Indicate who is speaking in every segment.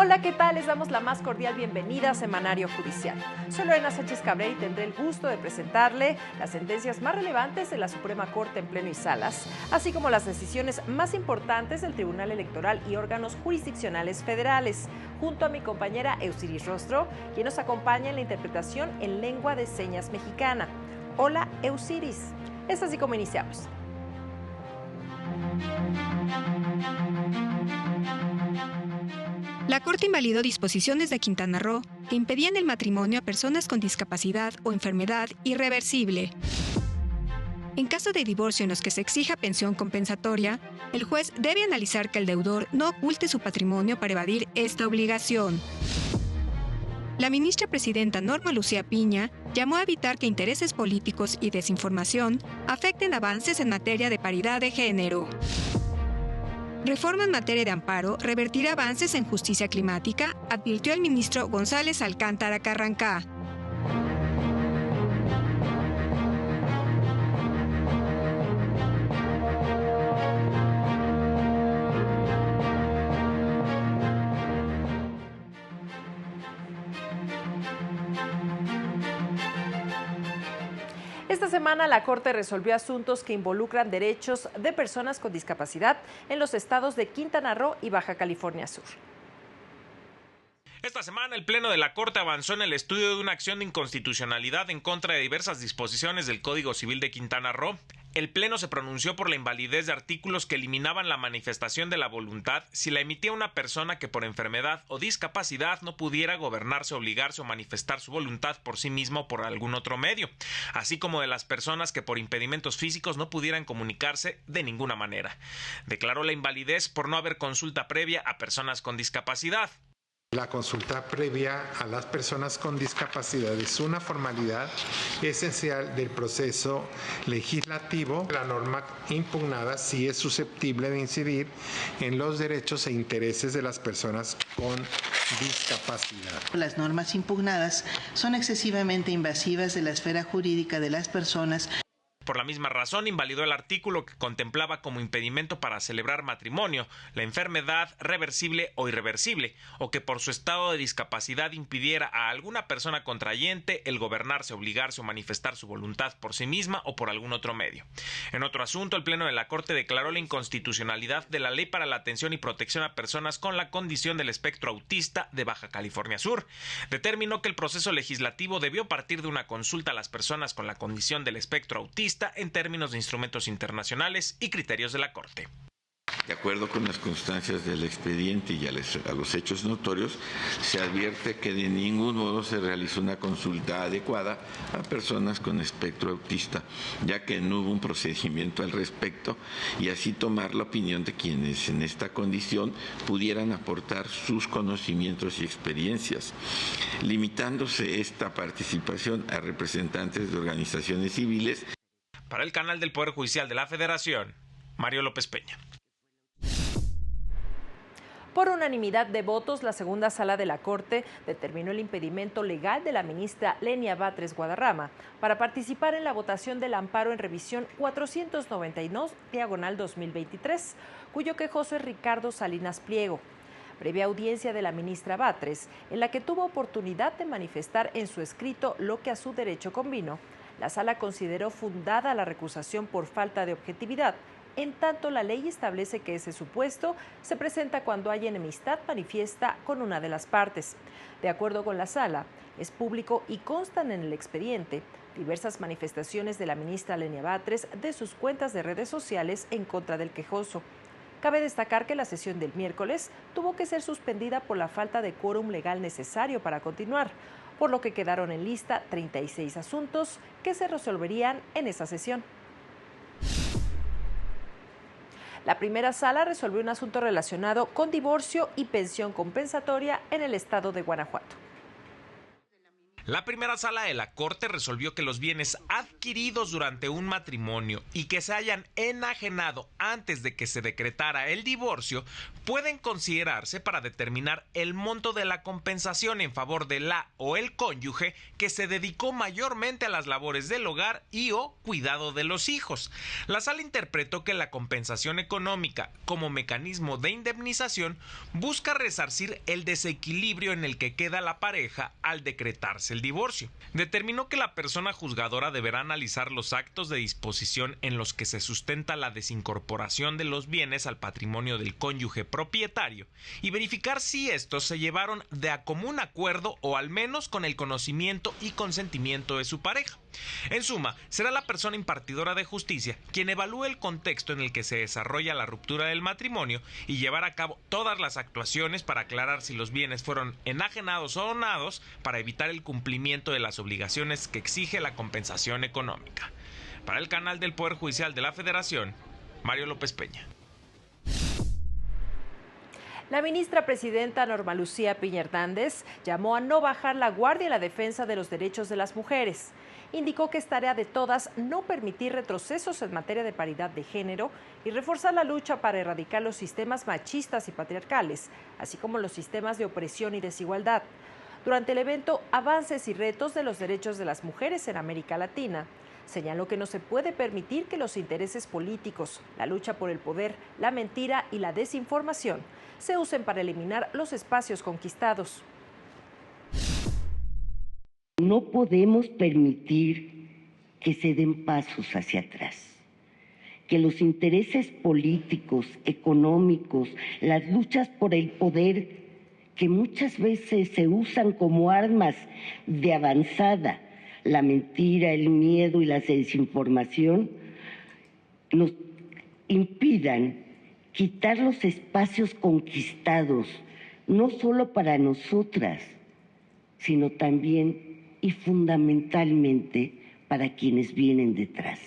Speaker 1: Hola, ¿qué tal? Les damos la más cordial bienvenida a Semanario Judicial. Soy Lorena Sánchez Cabrera y tendré el gusto de presentarle las sentencias más relevantes de la Suprema Corte en Pleno y Salas, así como las decisiones más importantes del Tribunal Electoral y órganos jurisdiccionales federales, junto a mi compañera Eusiris Rostro, quien nos acompaña en la interpretación en lengua de señas mexicana. Hola, Eusiris. Es así como iniciamos.
Speaker 2: La Corte invalidó disposiciones de Quintana Roo que impedían el matrimonio a personas con discapacidad o enfermedad irreversible. En caso de divorcio en los que se exija pensión compensatoria, el juez debe analizar que el deudor no oculte su patrimonio para evadir esta obligación. La ministra presidenta Norma Lucía Piña llamó a evitar que intereses políticos y desinformación afecten avances en materia de paridad de género. Reforma en materia de amparo revertirá avances en justicia climática, advirtió el ministro González Alcántara Carrancá.
Speaker 1: Esta semana la Corte resolvió asuntos que involucran derechos de personas con discapacidad en los estados de Quintana Roo y Baja California Sur.
Speaker 3: Esta semana el Pleno de la Corte avanzó en el estudio de una acción de inconstitucionalidad en contra de diversas disposiciones del Código Civil de Quintana Roo. El Pleno se pronunció por la invalidez de artículos que eliminaban la manifestación de la voluntad si la emitía una persona que por enfermedad o discapacidad no pudiera gobernarse, obligarse o manifestar su voluntad por sí mismo o por algún otro medio, así como de las personas que por impedimentos físicos no pudieran comunicarse de ninguna manera. Declaró la invalidez por no haber consulta previa a personas con discapacidad.
Speaker 4: La consulta previa a las personas con discapacidad es una formalidad esencial del proceso legislativo. La norma impugnada sí es susceptible de incidir en los derechos e intereses de las personas con discapacidad.
Speaker 5: Las normas impugnadas son excesivamente invasivas de la esfera jurídica de las personas.
Speaker 3: Por la misma razón, invalidó el artículo que contemplaba como impedimento para celebrar matrimonio la enfermedad reversible o irreversible, o que por su estado de discapacidad impidiera a alguna persona contrayente el gobernarse, obligarse o manifestar su voluntad por sí misma o por algún otro medio. En otro asunto, el Pleno de la Corte declaró la inconstitucionalidad de la Ley para la Atención y Protección a Personas con la Condición del Espectro Autista de Baja California Sur. Determinó que el proceso legislativo debió partir de una consulta a las personas con la condición del espectro autista en términos de instrumentos internacionales y criterios de la Corte.
Speaker 6: De acuerdo con las constancias del expediente y a los hechos notorios, se advierte que de ningún modo se realizó una consulta adecuada a personas con espectro autista, ya que no hubo un procedimiento al respecto, y así tomar la opinión de quienes en esta condición pudieran aportar sus conocimientos y experiencias, limitándose esta participación a representantes de organizaciones civiles.
Speaker 3: Para el canal del Poder Judicial de la Federación, Mario López Peña.
Speaker 1: Por unanimidad de votos, la segunda sala de la Corte determinó el impedimento legal de la ministra Lenia Batres Guadarrama para participar en la votación del amparo en revisión 492/2023, cuyo quejoso es Ricardo Salinas Pliego. Previa audiencia de la ministra Batres, en la que tuvo oportunidad de manifestar en su escrito lo que a su derecho convino, la sala consideró fundada la recusación por falta de objetividad, en tanto la ley establece que ese supuesto se presenta cuando hay enemistad manifiesta con una de las partes. De acuerdo con la sala, es público y constan en el expediente diversas manifestaciones de la ministra Lenia Batres de sus cuentas de redes sociales en contra del quejoso. Cabe destacar que la sesión del miércoles tuvo que ser suspendida por la falta de quórum legal necesario para continuar, por lo que quedaron en lista 36 asuntos que se resolverían en esa sesión. La primera sala resolvió un asunto relacionado con divorcio y pensión compensatoria en el estado de Guanajuato.
Speaker 3: La primera sala de la Corte resolvió que los bienes adquiridos durante un matrimonio y que se hayan enajenado antes de que se decretara el divorcio pueden considerarse para determinar el monto de la compensación en favor de la o el cónyuge que se dedicó mayormente a las labores del hogar y o cuidado de los hijos. La sala interpretó que la compensación económica como mecanismo de indemnización busca resarcir el desequilibrio en el que queda la pareja al decretarse el divorcio. Determinó que la persona juzgadora deberá analizar los actos de disposición en los que se sustenta la desincorporación de los bienes al patrimonio del cónyuge propietario y verificar si estos se llevaron de a común acuerdo o al menos con el conocimiento y consentimiento de su pareja. En suma, será la persona impartidora de justicia quien evalúe el contexto en el que se desarrolla la ruptura del matrimonio y llevar a cabo todas las actuaciones para aclarar si los bienes fueron enajenados o donados para evitar el cumplimiento de las obligaciones que exige la compensación económica. Para el canal del Poder Judicial de la Federación, Mario López Peña.
Speaker 1: La ministra presidenta Norma Lucía Piña Hernández llamó a no bajar la guardia en la defensa de los derechos de las mujeres. Indicó que es tarea de todas no permitir retrocesos en materia de paridad de género y reforzar la lucha para erradicar los sistemas machistas y patriarcales, así como los sistemas de opresión y desigualdad. Durante el evento Avances y retos de los derechos de las mujeres en América Latina, señaló que no se puede permitir que los intereses políticos, la lucha por el poder, la mentira y la desinformación se usen para eliminar los espacios conquistados.
Speaker 7: No podemos permitir que se den pasos hacia atrás, que los intereses políticos, económicos, las luchas por el poder, que muchas veces se usan como armas de avanzada, la mentira, el miedo y la desinformación, nos impidan quitar los espacios conquistados, no solo para nosotras, sino también y fundamentalmente para quienes vienen detrás.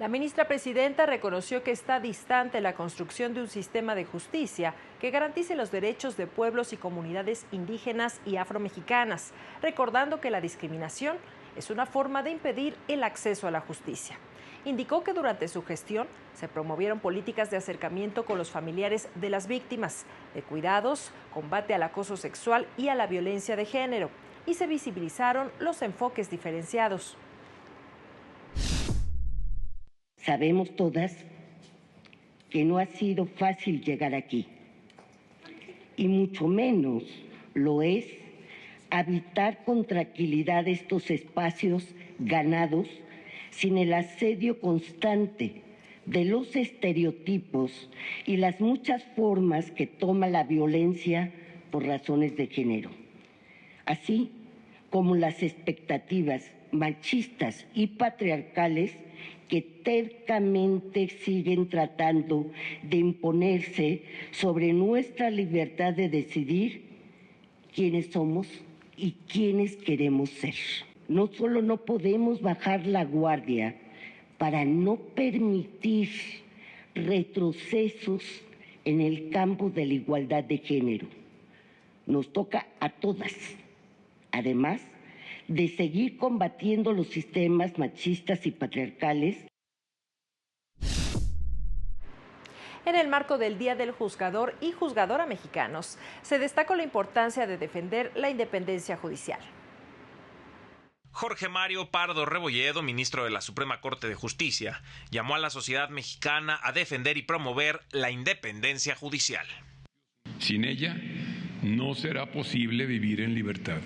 Speaker 1: La ministra presidenta reconoció que está distante la construcción de un sistema de justicia que garantice los derechos de pueblos y comunidades indígenas y afromexicanas, recordando que la discriminación es una forma de impedir el acceso a la justicia. Indicó que durante su gestión se promovieron políticas de acercamiento con los familiares de las víctimas, de cuidados, combate al acoso sexual y a la violencia de género, y se visibilizaron los enfoques diferenciados.
Speaker 7: Sabemos todas que no ha sido fácil llegar aquí, y mucho menos lo es habitar con tranquilidad estos espacios ganados sin el asedio constante de los estereotipos y las muchas formas que toma la violencia por razones de género, así como las expectativas machistas y patriarcales que tercamente siguen tratando de imponerse sobre nuestra libertad de decidir quiénes somos y quiénes queremos ser. No solo no podemos bajar la guardia para no permitir retrocesos en el campo de la igualdad de género. Nos toca a todas, además de seguir combatiendo los sistemas machistas y patriarcales.
Speaker 1: En el marco del Día del Juzgador y Juzgadora Mexicanos, se destacó la importancia de defender la independencia judicial.
Speaker 3: Jorge Mario Pardo Rebolledo, ministro de la Suprema Corte de Justicia, llamó a la sociedad mexicana a defender y promover la independencia judicial.
Speaker 8: Sin ella, no será posible vivir en libertad.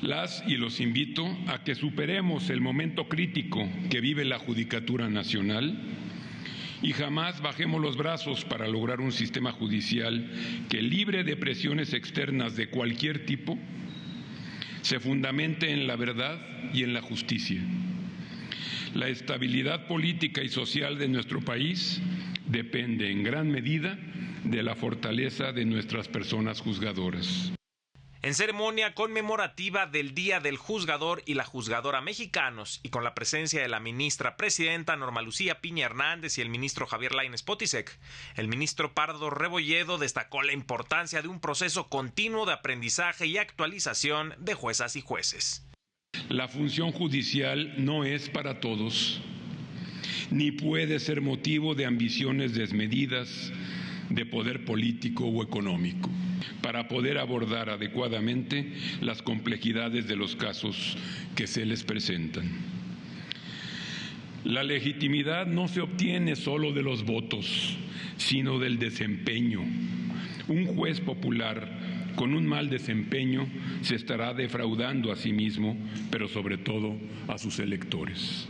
Speaker 8: Las y los invito a que superemos el momento crítico que vive la Judicatura Nacional y jamás bajemos los brazos para lograr un sistema judicial que, libre de presiones externas de cualquier tipo, se fundamente en la verdad y en la justicia. La estabilidad política y social de nuestro país depende en gran medida de la fortaleza de nuestras personas juzgadoras.
Speaker 3: En ceremonia conmemorativa del Día del Juzgador y la Juzgadora mexicanos y con la presencia de la ministra presidenta Norma Lucía Piña Hernández y el ministro Javier Lainez Potisek, el ministro Pardo Rebolledo destacó la importancia de un proceso continuo de aprendizaje y actualización de juezas y jueces.
Speaker 8: La función judicial no es para todos, ni puede ser motivo de ambiciones desmedidas de poder político o económico, para poder abordar adecuadamente las complejidades de los casos que se les presentan. La legitimidad no se obtiene solo de los votos, sino del desempeño. Un juez popular con un mal desempeño se estará defraudando a sí mismo, pero sobre todo a sus electores.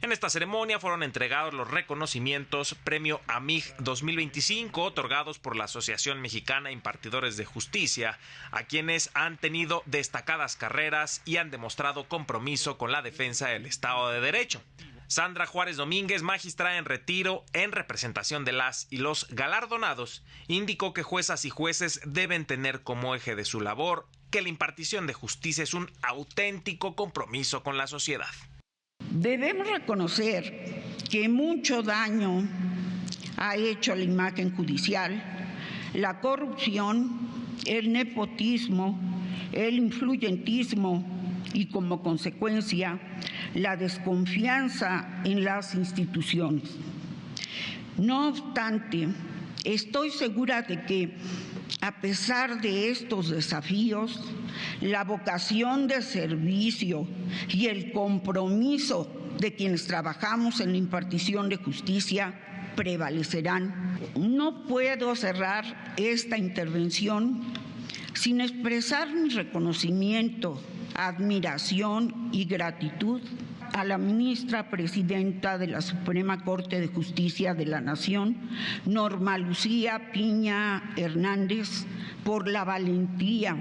Speaker 3: En esta ceremonia fueron entregados los reconocimientos Premio AMIG 2025 otorgados por la Asociación Mexicana de Impartidores de Justicia a quienes han tenido destacadas carreras y han demostrado compromiso con la defensa del Estado de Derecho. Sandra Juárez Domínguez, magistrada en retiro en representación de las y los galardonados, indicó que juezas y jueces deben tener como eje de su labor que la impartición de justicia es un auténtico compromiso con la sociedad.
Speaker 9: Debemos reconocer que mucho daño ha hecho la imagen judicial, la corrupción, el nepotismo, el influyentismo y como consecuencia la desconfianza en las instituciones. No obstante, estoy segura de que a pesar de estos desafíos, la vocación de servicio y el compromiso de quienes trabajamos en la impartición de justicia prevalecerán. No puedo cerrar esta intervención sin expresar mi reconocimiento, admiración y gratitud a la ministra presidenta de la Suprema Corte de Justicia de la Nación, Norma Lucía Piña Hernández, por la valentía,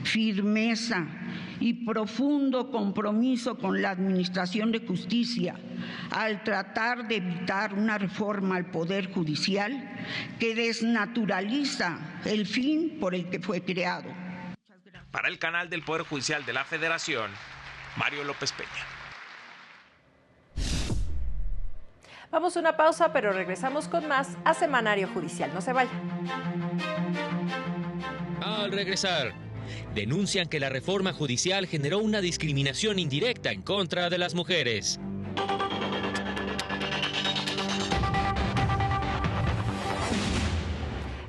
Speaker 9: firmeza y profundo compromiso con la administración de justicia al tratar de evitar una reforma al Poder Judicial que desnaturaliza el fin por el que fue creado.
Speaker 3: Para el canal del Poder Judicial de la Federación, Mario López Peña.
Speaker 1: Vamos a una pausa, pero regresamos con más a Semanario Judicial. No se vayan.
Speaker 10: Al regresar, denuncian que la reforma judicial generó una discriminación indirecta en contra de las mujeres.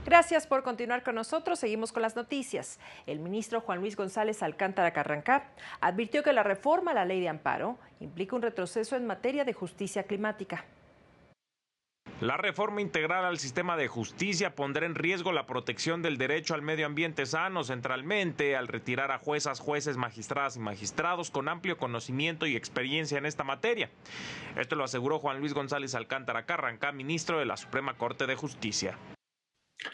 Speaker 1: Gracias por continuar con nosotros. Seguimos con las noticias. El ministro Juan Luis González Alcántara Carrancá advirtió que la reforma a la ley de amparo implica un retroceso en materia de justicia climática.
Speaker 3: La reforma integral al sistema de justicia pondrá en riesgo la protección del derecho al medio ambiente sano, centralmente al retirar a juezas, jueces, magistradas y magistrados con amplio conocimiento y experiencia en esta materia. Esto lo aseguró Juan Luis González Alcántara Carrancá, ministro de la Suprema Corte de Justicia.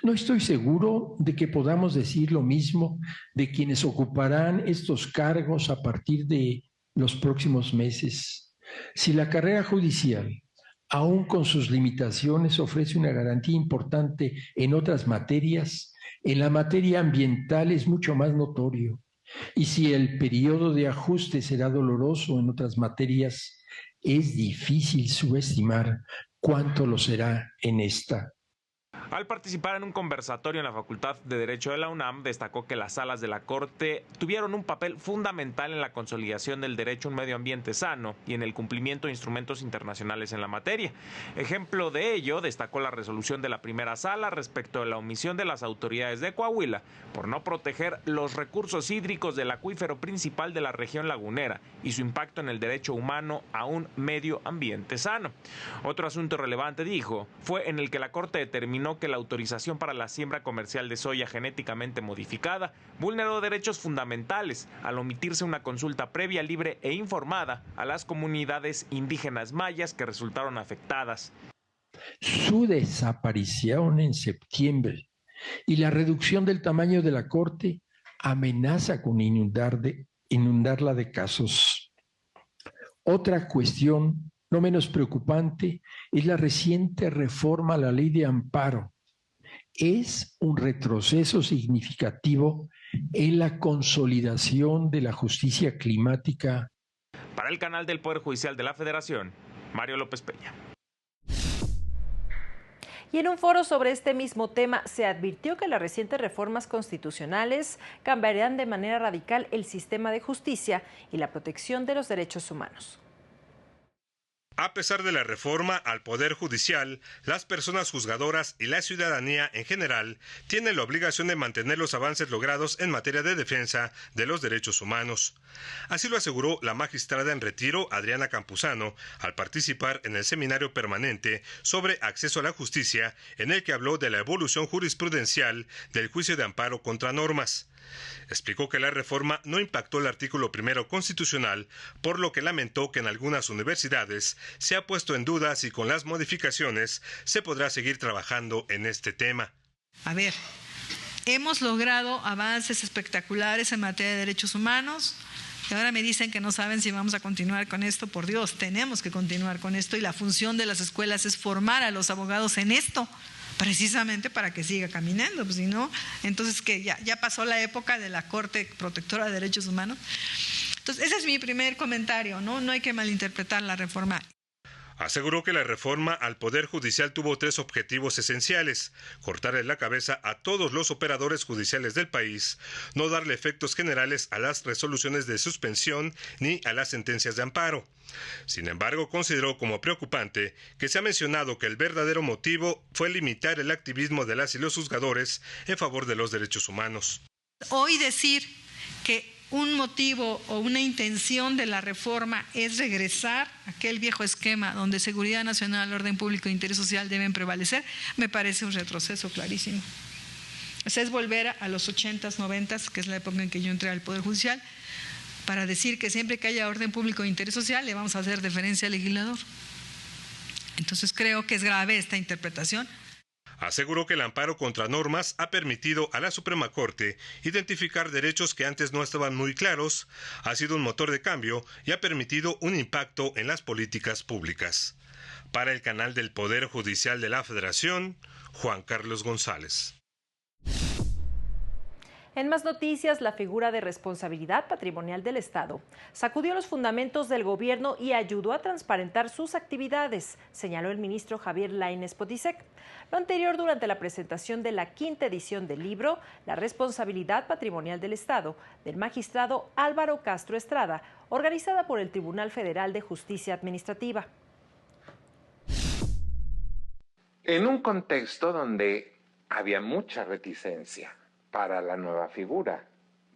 Speaker 11: No estoy seguro de que podamos decir lo mismo de quienes ocuparán estos cargos a partir de los próximos meses. Si la carrera judicial, aún con sus limitaciones, ofrece una garantía importante en otras materias, en la materia ambiental es mucho más notorio. Y si el periodo de ajuste será doloroso en otras materias, es difícil subestimar cuánto lo será en esta.
Speaker 3: Al participar en un conversatorio en la Facultad de Derecho de la UNAM, destacó que las salas de la Corte tuvieron un papel fundamental en la consolidación del derecho a un medio ambiente sano y en el cumplimiento de instrumentos internacionales en la materia. Ejemplo de ello, destacó la resolución de la primera sala respecto de la omisión de las autoridades de Coahuila por no proteger los recursos hídricos del acuífero principal de la región lagunera y su impacto en el derecho humano a un medio ambiente sano. Otro asunto relevante, dijo, fue en el que la Corte determinó que la autorización para la siembra comercial de soya genéticamente modificada vulneró derechos fundamentales al omitirse una consulta previa, libre e informada a las comunidades indígenas mayas que resultaron afectadas.
Speaker 11: Su desaparición en septiembre y la reducción del tamaño de la Corte amenaza con inundarla de casos. Otra cuestión no menos preocupante es la reciente reforma a la ley de amparo, es un retroceso significativo en la consolidación de la justicia climática.
Speaker 3: Para el canal del Poder Judicial de la Federación, Mario López Peña.
Speaker 1: Y en un foro sobre este mismo tema se advirtió que las recientes reformas constitucionales cambiarán de manera radical el sistema de justicia y la protección de los derechos humanos.
Speaker 12: A pesar de la reforma al Poder Judicial, las personas juzgadoras y la ciudadanía en general tienen la obligación de mantener los avances logrados en materia de defensa de los derechos humanos. Así lo aseguró la magistrada en retiro Adriana Campuzano al participar en el seminario permanente sobre acceso a la justicia, en el que habló de la evolución jurisprudencial del juicio de amparo contra normas. Explicó que la reforma no impactó el artículo 1 constitucional, por lo que lamentó que en algunas universidades se ha puesto en duda si con las modificaciones se podrá seguir trabajando en este tema.
Speaker 13: A ver, hemos logrado avances espectaculares en materia de derechos humanos y ahora me dicen que no saben si vamos a continuar con esto. Por Dios, tenemos que continuar con esto y la función de las escuelas es formar a los abogados en esto, precisamente para que siga caminando, pues si no, entonces que ya pasó la época de la Corte Protectora de Derechos Humanos. Entonces, ese es mi primer comentario, no hay que malinterpretar la reforma.
Speaker 12: Aseguró que la reforma al Poder Judicial tuvo 3 objetivos esenciales: cortarle la cabeza a todos los operadores judiciales del país, no darle efectos generales a las resoluciones de suspensión ni a las sentencias de amparo. Sin embargo, consideró como preocupante que se ha mencionado que el verdadero motivo fue limitar el activismo de las y los juzgadores en favor de los derechos humanos.
Speaker 13: Hoy decir que un motivo o una intención de la reforma es regresar a aquel viejo esquema donde seguridad nacional, orden público e interés social deben prevalecer, me parece un retroceso clarísimo. O sea, es volver a los 80s, 90s, que es la época en que yo entré al Poder Judicial, para decir que siempre que haya orden público e interés social le vamos a hacer deferencia al legislador. Entonces creo que es grave esta interpretación.
Speaker 12: Aseguró que el amparo contra normas ha permitido a la Suprema Corte identificar derechos que antes no estaban muy claros, ha sido un motor de cambio y ha permitido un impacto en las políticas públicas. Para el canal del Poder Judicial de la Federación, Juan Carlos González.
Speaker 1: En más noticias, la figura de responsabilidad patrimonial del Estado sacudió los fundamentos del gobierno y ayudó a transparentar sus actividades, señaló el ministro Javier Lainez Potisek. Lo anterior durante la presentación de la 5ª edición del libro La responsabilidad patrimonial del Estado, del magistrado Álvaro Castro Estrada, organizada por el Tribunal Federal de Justicia Administrativa.
Speaker 4: En un contexto donde había mucha reticencia para la nueva figura,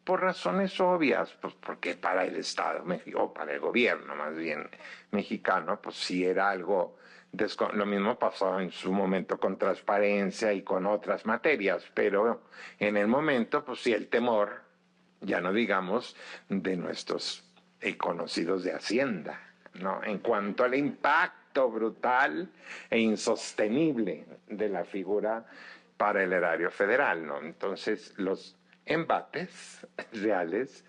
Speaker 4: por razones obvias, pues porque para el Estado, o para el gobierno más bien mexicano, pues sí era algo, lo mismo pasó en su momento con transparencia y con otras materias, pero en el momento, pues sí, el temor, ya no digamos, de nuestros conocidos de Hacienda, ¿no? En cuanto al impacto brutal e insostenible de la figura para el erario federal, ¿no? Entonces, los embates reales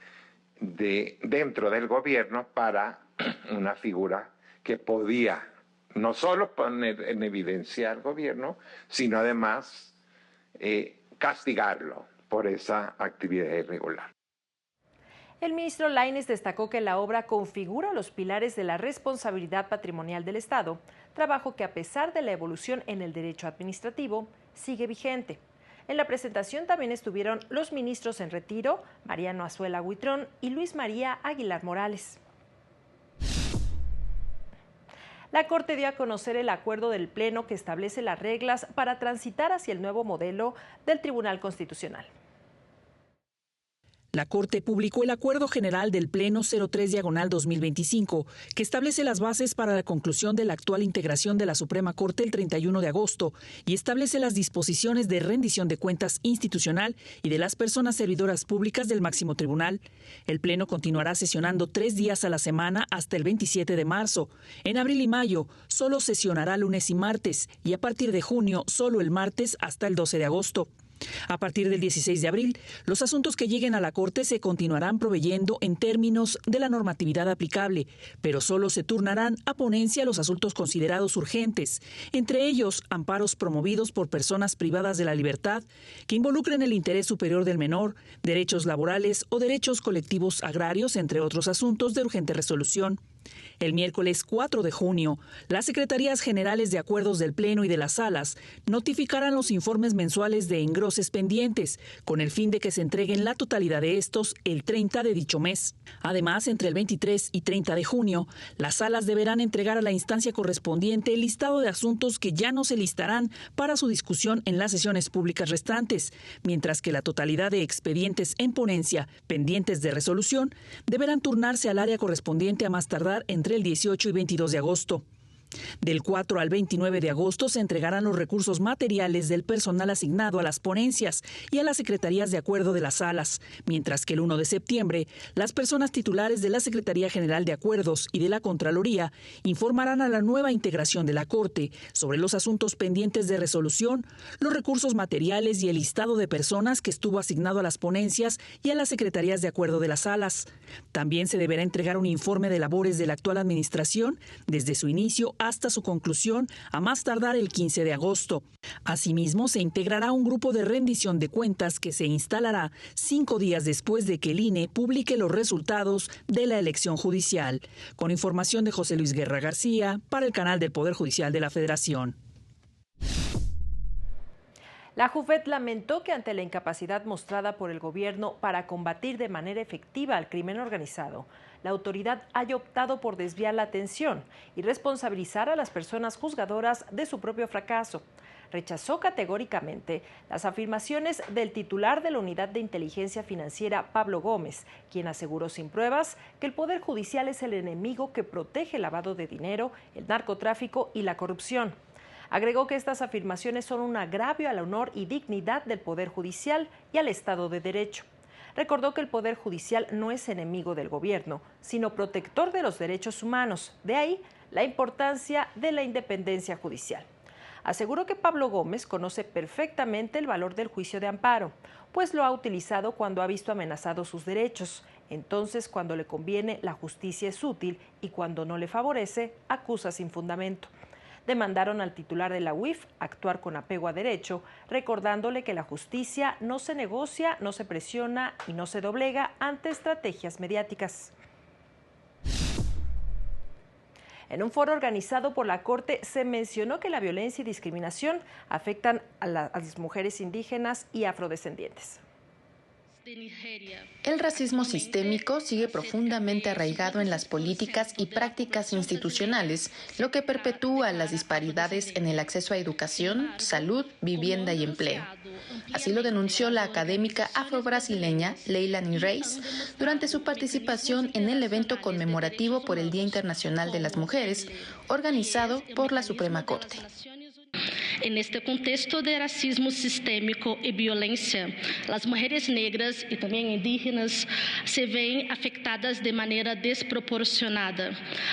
Speaker 4: dentro del gobierno para una figura que podía no solo poner en evidencia al gobierno, sino además castigarlo por esa actividad irregular.
Speaker 1: El ministro Lainez destacó que la obra configura los pilares de la responsabilidad patrimonial del Estado, trabajo que a pesar de la evolución en el derecho administrativo, sigue vigente. En la presentación también estuvieron los ministros en retiro, Mariano Azuela Huitrón y Luis María Aguilar Morales. La Corte dio a conocer el acuerdo del Pleno que establece las reglas para transitar hacia el nuevo modelo del Tribunal Constitucional.
Speaker 14: La Corte publicó el Acuerdo General del Pleno 03/2025, que establece las bases para la conclusión de la actual integración de la Suprema Corte el 31 de agosto y establece las disposiciones de rendición de cuentas institucional y de las personas servidoras públicas del máximo tribunal. El Pleno continuará sesionando 3 días a la semana hasta el 27 de marzo. En abril y mayo solo sesionará lunes y martes y a partir de junio solo el martes hasta el 12 de agosto. A partir del 16 de abril, los asuntos que lleguen a la Corte se continuarán proveyendo en términos de la normatividad aplicable, pero solo se turnarán a ponencia los asuntos considerados urgentes, entre ellos amparos promovidos por personas privadas de la libertad que involucren el interés superior del menor, derechos laborales o derechos colectivos agrarios, entre otros asuntos de urgente resolución. El miércoles 4 de junio, las Secretarías Generales de Acuerdos del Pleno y de las Salas notificarán los informes mensuales de engroses pendientes, con el fin de que se entreguen la totalidad de estos el 30 de dicho mes. Además, entre el 23 y 30 de junio, las salas deberán entregar a la instancia correspondiente el listado de asuntos que ya no se listarán para su discusión en las sesiones públicas restantes, mientras que la totalidad de expedientes en ponencia pendientes de resolución deberán turnarse al área correspondiente a más tardar entre el 18 y 22 de agosto. Del 4 al 29 de agosto se entregarán los recursos materiales del personal asignado a las ponencias y a las secretarías de acuerdo de las salas, mientras que el 1 de septiembre las personas titulares de la Secretaría General de Acuerdos y de la Contraloría informarán a la nueva integración de la Corte sobre los asuntos pendientes de resolución, los recursos materiales y el listado de personas que estuvo asignado a las ponencias y a las secretarías de acuerdo de las salas. También se deberá entregar un informe de labores de la actual administración desde su inicio hasta su conclusión a más tardar el 15 de agosto. Asimismo, se integrará un grupo de rendición de cuentas que se instalará 5 días después de que el INE publique los resultados de la elección judicial. Con información de José Luis Guerra García, para el canal del Poder Judicial de la Federación.
Speaker 1: La JUFET lamentó que ante la incapacidad mostrada por el gobierno para combatir de manera efectiva al crimen organizado, la autoridad haya optado por desviar la atención y responsabilizar a las personas juzgadoras de su propio fracaso. Rechazó categóricamente las afirmaciones del titular de la Unidad de Inteligencia Financiera, Pablo Gómez, quien aseguró sin pruebas que el Poder Judicial es el enemigo que protege el lavado de dinero, el narcotráfico y la corrupción. Agregó que estas afirmaciones son un agravio al honor y dignidad del Poder Judicial y al Estado de Derecho. Recordó que el Poder Judicial no es enemigo del gobierno, sino protector de los derechos humanos. De ahí la importancia de la independencia judicial. Aseguró que Pablo Gómez conoce perfectamente el valor del juicio de amparo, pues lo ha utilizado cuando ha visto amenazados sus derechos. Entonces, cuando le conviene, la justicia es útil y cuando no le favorece, acusa sin fundamento. Demandaron al titular de la UIF actuar con apego a derecho, recordándole que la justicia no se negocia, no se presiona y no se doblega ante estrategias mediáticas. En un foro organizado por la Corte se mencionó que la violencia y discriminación afectan a las mujeres indígenas y afrodescendientes.
Speaker 15: El racismo sistémico sigue profundamente arraigado en las políticas y prácticas institucionales, lo que perpetúa las disparidades en el acceso a educación, salud, vivienda y empleo. Así lo denunció la académica afrobrasileña Leilani Reis durante su participación en el evento conmemorativo por el Día Internacional de las Mujeres, organizado por la Suprema Corte.
Speaker 16: En este contexto de racismo sistémico y violencia, las mujeres negras y también indígenas se ven afectadas de manera desproporcionada.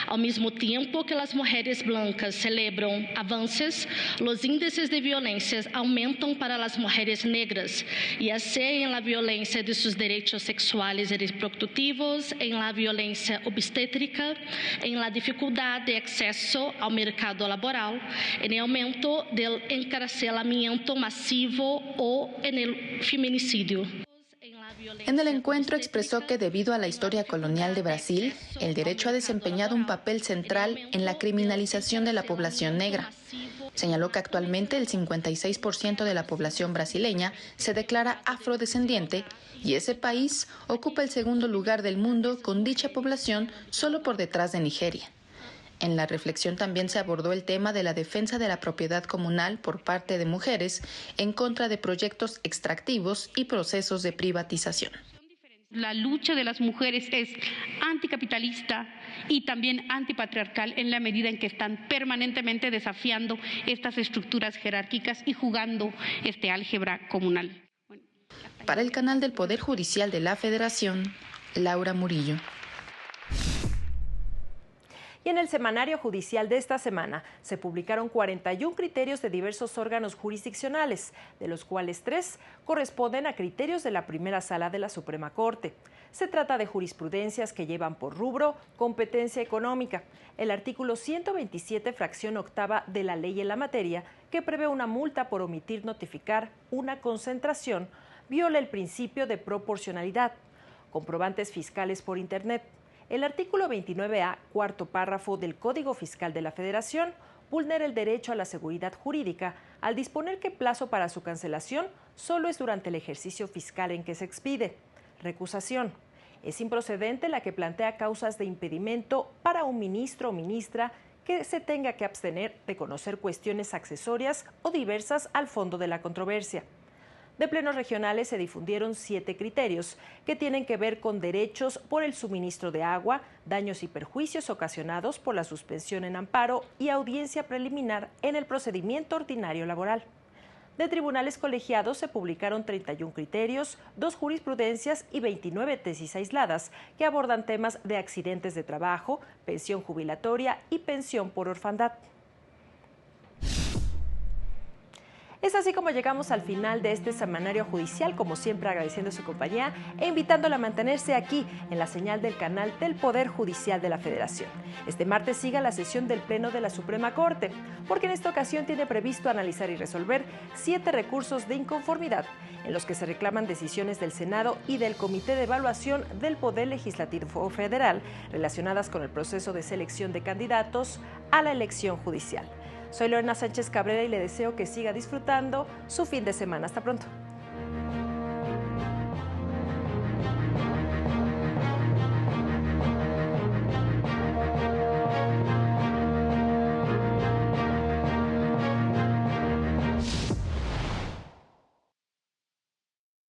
Speaker 16: Al mismo tiempo que las mujeres blancas celebran avances, los índices de violencia aumentan para las mujeres negras, ya sea en la violencia de sus derechos sexuales y reproductivos, en la violencia obstétrica, en la dificultad de acceso al mercado laboral, en el aumento del encarcelamiento masivo o en el feminicidio.
Speaker 15: En el encuentro expresó que debido a la historia colonial de Brasil, el derecho ha desempeñado un papel central en la criminalización de la población negra. Señaló que actualmente el 56% de la población brasileña se declara afrodescendiente y ese país ocupa el segundo lugar del mundo con dicha población solo por detrás de Nigeria. En la reflexión también se abordó el tema de la defensa de la propiedad comunal por parte de mujeres en contra de proyectos extractivos y procesos de privatización.
Speaker 17: La lucha de las mujeres es anticapitalista y también antipatriarcal en la medida en que están permanentemente desafiando estas estructuras jerárquicas y jugando este álgebra comunal.
Speaker 15: Para el canal del Poder Judicial de la Federación, Laura Murillo.
Speaker 1: Y en el semanario judicial de esta semana se publicaron 41 criterios de diversos órganos jurisdiccionales, de los cuales 3 corresponden a criterios de la primera sala de la Suprema Corte. Se trata de jurisprudencias que llevan por rubro competencia económica. El artículo 127, fracción octava de la ley en la materia, que prevé una multa por omitir notificar una concentración, viola el principio de proporcionalidad. Comprobantes fiscales por Internet. El artículo 29A, cuarto párrafo del Código Fiscal de la Federación, vulnera el derecho a la seguridad jurídica al disponer que plazo para su cancelación solo es durante el ejercicio fiscal en que se expide. Recusación. Es improcedente la que plantea causas de impedimento para un ministro o ministra que se tenga que abstener de conocer cuestiones accesorias o diversas al fondo de la controversia. De plenos regionales se difundieron 7 criterios que tienen que ver con derechos por el suministro de agua, daños y perjuicios ocasionados por la suspensión en amparo y audiencia preliminar en el procedimiento ordinario laboral. De tribunales colegiados se publicaron 31 criterios, 2 jurisprudencias y 29 tesis aisladas que abordan temas de accidentes de trabajo, pensión jubilatoria y pensión por orfandad. Es así como llegamos al final de este semanario judicial, como siempre agradeciendo su compañía e invitándole a mantenerse aquí en la señal del canal del Poder Judicial de la Federación. Este martes siga la sesión del Pleno de la Suprema Corte, porque en esta ocasión tiene previsto analizar y resolver 7 recursos de inconformidad, en los que se reclaman decisiones del Senado y del Comité de Evaluación del Poder Legislativo Federal relacionadas con el proceso de selección de candidatos a la elección judicial. Soy Lorena Sánchez Cabrera y le deseo que siga disfrutando su fin de semana. Hasta pronto.